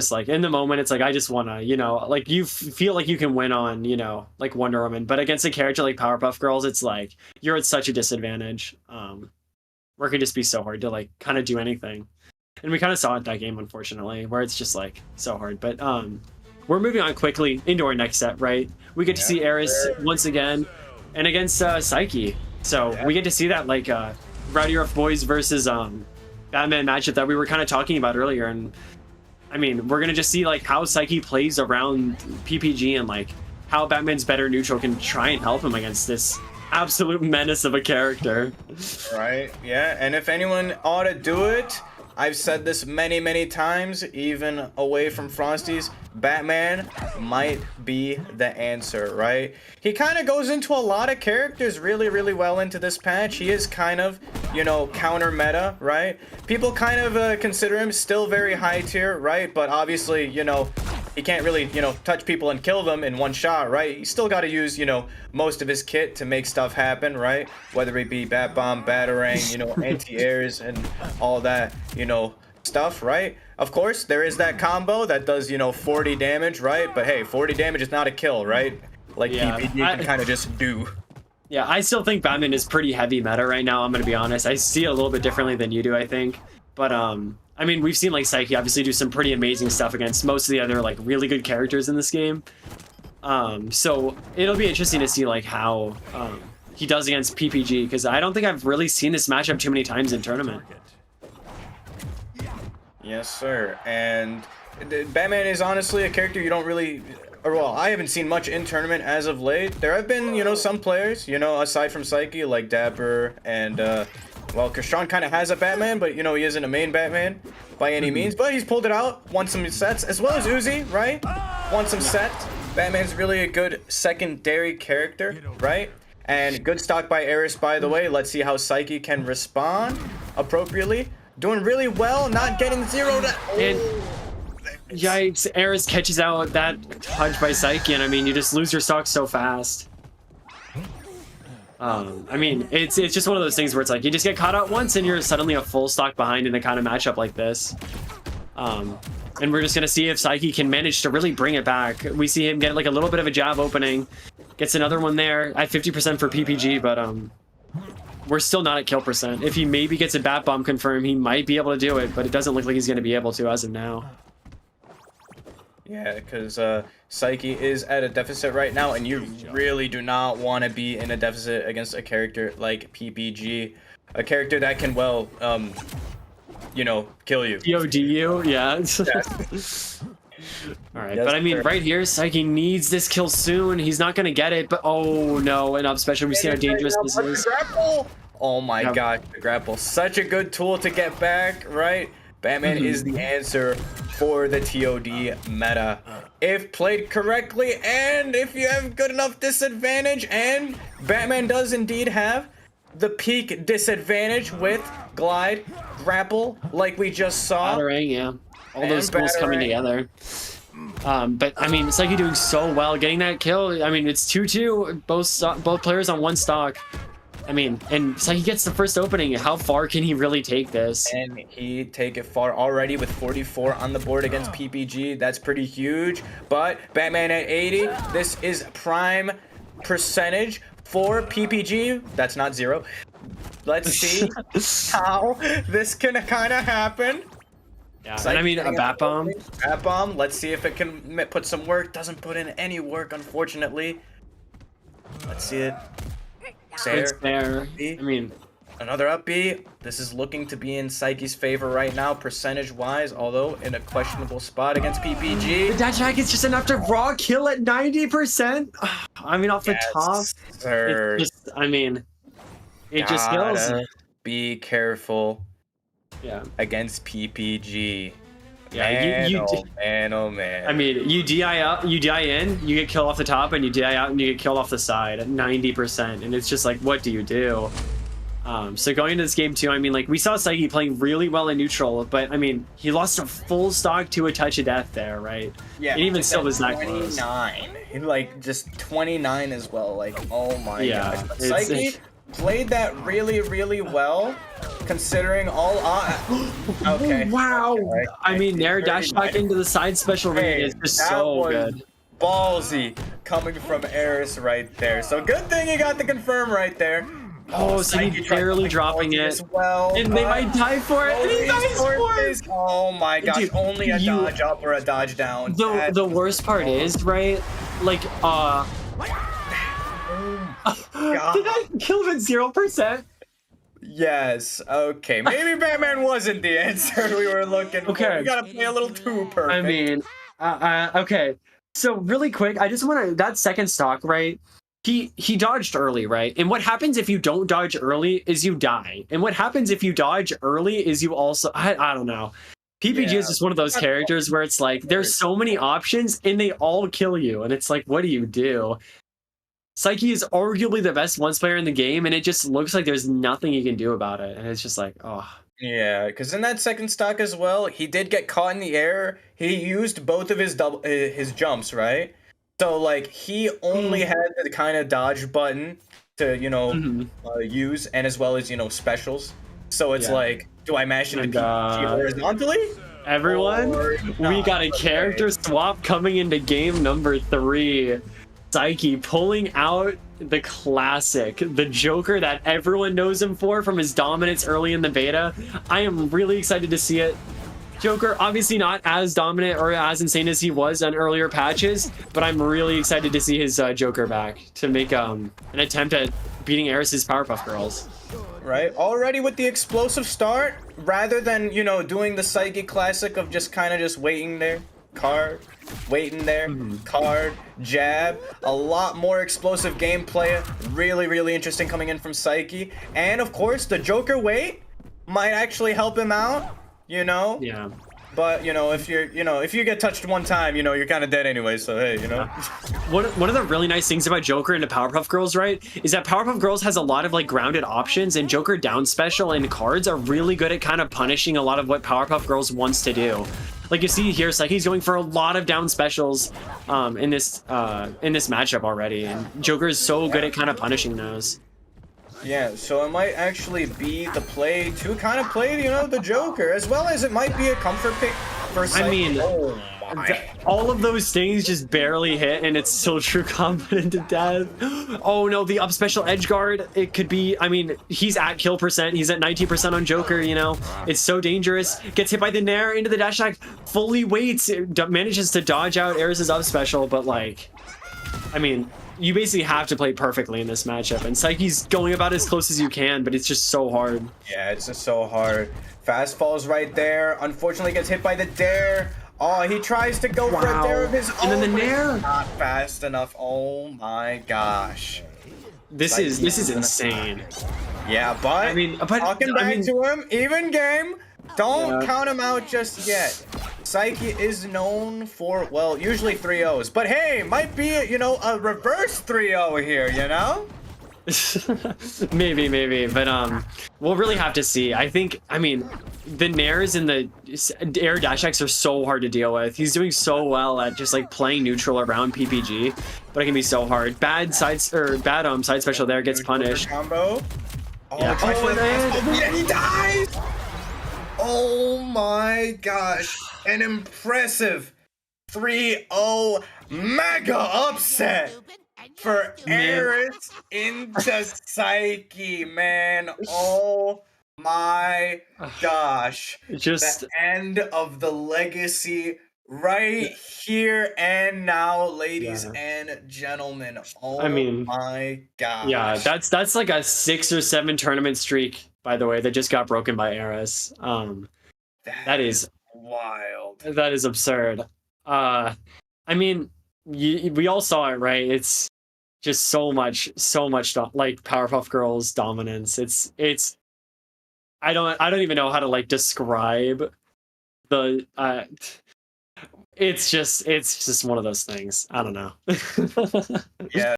just like in the moment, it's like I just wanna, you know, like you feel like you can win on, you know, like Wonder Woman, but against a character like Powerpuff Girls, it's like you're at such a disadvantage. Where it could just be so hard to like kind of do anything. And we kind of saw it that game, unfortunately, where it's just like so hard. But we're moving on quickly into our next set, right? We get to see Aeris once again, and against Saiki. So we get to see that like Rowdy Rough Boys versus Batman matchup that we were kind of talking about earlier. And I mean, we're gonna just see like how Saiki plays around PPG and like how Batman's better neutral can try and help him against this absolute menace of a character. Right, yeah, and if anyone ought to do it, I've said this many times, even away from Frosties, Batman might be the answer, right? He kind of goes into a lot of characters really well into this patch. He is kind of, you know, counter meta, right? People kind of consider him still very high tier, right? But obviously, you know, he can't really, you know, touch people and kill them in one shot, right? You still got to use, you know, most of his kit to make stuff happen, right? Whether it be Bat Bomb, Batarang, you know, anti-airs and all that, you know, stuff, right? Of course, there is that combo that does, you know, 40 damage, right? But hey, 40 damage is not a kill, right? Like PPG can kind of just do. Yeah, I still think Batman is pretty heavy meta right now, I'm going to be honest. I see it a little bit differently than you do, I think. But, I mean, we've seen like Saiki obviously do some pretty amazing stuff against most of the other like really good characters in this game. So it'll be interesting to see like how he does against PPG, because I don't think I've really seen this matchup too many times in tournament. Yes, sir. And Batman is honestly a character you don't really, or well, I haven't seen much in tournament as of late. There have been, you know, some players, you know, aside from Saiki, like Dapper and well, Kastron kind of has a Batman, but you know, he isn't a main Batman by any means, but he's pulled it out, won some sets, as well as Uzi, right? Won some sets. Batman's really a good secondary character, right? And good stock by Aeris, by the way. Let's see how Saiki can respond appropriately. Doing really well, not getting zeroed out. And yikes, Aeris catches out that touch by Saiki, and I mean, you just lose your stock so fast. I mean, it's just one of those things where it's like you just get caught out once and you're suddenly a full stock behind in a kind of matchup like this. And we're just gonna see if Saiki can manage to really bring it back. We see him get like a little bit of a jab opening, gets another one there at 50% for PPG, but we're still not at kill percent. If he maybe gets a Bat Bomb confirmed, he might be able to do it, but it doesn't look like he's gonna be able to as of now. Yeah, because Saiki is at a deficit right now, and you really do not want to be in a deficit against a character like PPG, a character that can, well, you know, kill you. TOD, yeah. All right, but I mean, right here, Saiki needs this kill soon. He's not gonna get it, but oh no, and up special. We see how dangerous this is. Oh my god, the grapple, such a good tool to get back, right? Batman is the answer for the TOD meta. If played correctly, and if you have good enough disadvantage, and Batman does indeed have the peak disadvantage with glide, grapple, like we just saw. Batarang, yeah. All those skills coming together. But I mean, Saiki doing so well, getting that kill. I mean, it's 2-2, both players on one stock. I mean, and Saiki gets the first opening. How far can he really take this? And he take it far already with 44 on the board against PPG. That's pretty huge. But Batman at 80. This is prime percentage for PPG. That's not zero. Let's see how this can kind of happen. Yeah, and I mean, a Bat Bomb. Bat Bomb. Let's see if it can put some work. Doesn't put in any work, unfortunately. Let's see it. It's there. I mean, another up B. This is looking to be in Saiki's favor right now, percentage-wise, although in a questionable spot against PPG. The dash attack is just enough to raw kill at 90%. I mean, off the top. Sir. It's just, I mean, it just kills. Be careful. Yeah. Against PPG. Yeah, man, oh man. I mean, you DI out, you DI in, you get killed off the top, and you DI out and you get killed off the side at 90%, and it's just like, what do you do? So going into this game too, I mean, like we saw Saiki playing really well in neutral, but I mean, he lost a full stock to a touch of death there, right? Yeah. And even still was that 29. Like just 29 as well. Like, oh my god. Saiki, played that really, really well, considering all. Okay. Wow. Okay. I mean, Nair dash back into the side special ring is just so good. Ballsy coming from Aeris right there. So good thing he got the confirm right there. Oh, so he's barely dropping it. As well, and they might die for it. And he dies for it. Oh my gosh, Dude, only a dodge up or a dodge down. The worst part is, right? Like, did I kill him at 0%? Yes, okay. Maybe Batman wasn't the answer we were looking for. Okay. We gotta play a little too perfect. I mean, okay. So really quick, I just want to, that second stock, right? He dodged early, right? And what happens if you don't dodge early is you die. And what happens if you dodge early is you also, I don't know. PPG is just one of those characters where it's like, there's so many options and they all kill you. And it's like, what do you do? Saiki is arguably the best once player in the game, and it just looks like there's nothing you can do about it. And it's just like, oh. Yeah, because in that second stock as well, he did get caught in the air. He used both of his jumps, right? So, like, he only had the kind of dodge button to, use, and as well as, specials. So it's like, do I mash into PPG horizontally? Everyone, we got a character swap coming into game number 3. Saiki pulling out the classic, the Joker that everyone knows him for from his dominance early in the beta. I am really excited to see it. Joker, obviously not as dominant or as insane as he was on earlier patches, but I'm really excited to see his Joker back to make an attempt at beating Aeris' Powerpuff Girls. Right, already with the explosive start, rather than, doing the Saiki classic of just kind of just waiting there, card, waiting there, card, jab, a lot more explosive gameplay, really, really interesting coming in from Saiki. And of course, the Joker wait might actually help him out. Yeah. But if you get touched one time, you're kind of dead anyway. So hey, One of the really nice things about Joker into Powerpuff Girls, right, is that Powerpuff Girls has a lot of like grounded options, and Joker down special and cards are really good at kind of punishing a lot of what Powerpuff Girls wants to do. Like you see here, Saiki's going for a lot of down specials in this matchup already, and Joker is so good at kind of punishing those. Yeah, so it might actually be the play to kind of play, the Joker, as well as it might be a comfort pick for Saiki. I mean, all of those things just barely hit, and it's still true confident to death. Oh no, the up special edge guard, it could be, I mean, he's at kill percent, he's at 19% on Joker, it's so dangerous. Gets hit by the Nair into the dash attack, fully waits, manages to dodge out Aeris' up special, but like, I mean, you basically have to play perfectly in this matchup, and Saiki's going about as close as you can, but it's just so hard. Yeah, it's just so hard. Fast falls right there. Unfortunately, gets hit by the dare. Oh, he tries to go for a dare of his own. And then the Nair. Not fast enough. Oh my gosh. This is insane. Yeah, but I mean, talking back to him, even game. Don't count him out just yet. Saiki is known for, well, usually 3-0s, but hey, might be, a reverse 3-0 here, maybe, but we'll really have to see. I mean, the Nairs and the air dash X are so hard to deal with. He's doing so well at just like playing neutral around PPG, but it can be so hard. Bad side special there gets punished. Combo. Yeah. He dies. Oh my gosh, an impressive 3-0 mega upset for Aeris into Saiki, man. Oh my gosh. Just the end of the legacy right here and now, ladies and gentlemen. Oh my gosh. Yeah, that's like a 6 or 7 tournament streak, by the way, that just got broken by Aeris. That is wild. That is absurd. I mean, we all saw it, right? It's just so much like Powerpuff Girls dominance. It's I don't even know how to like describe the it's just one of those things. I don't know. Yeah.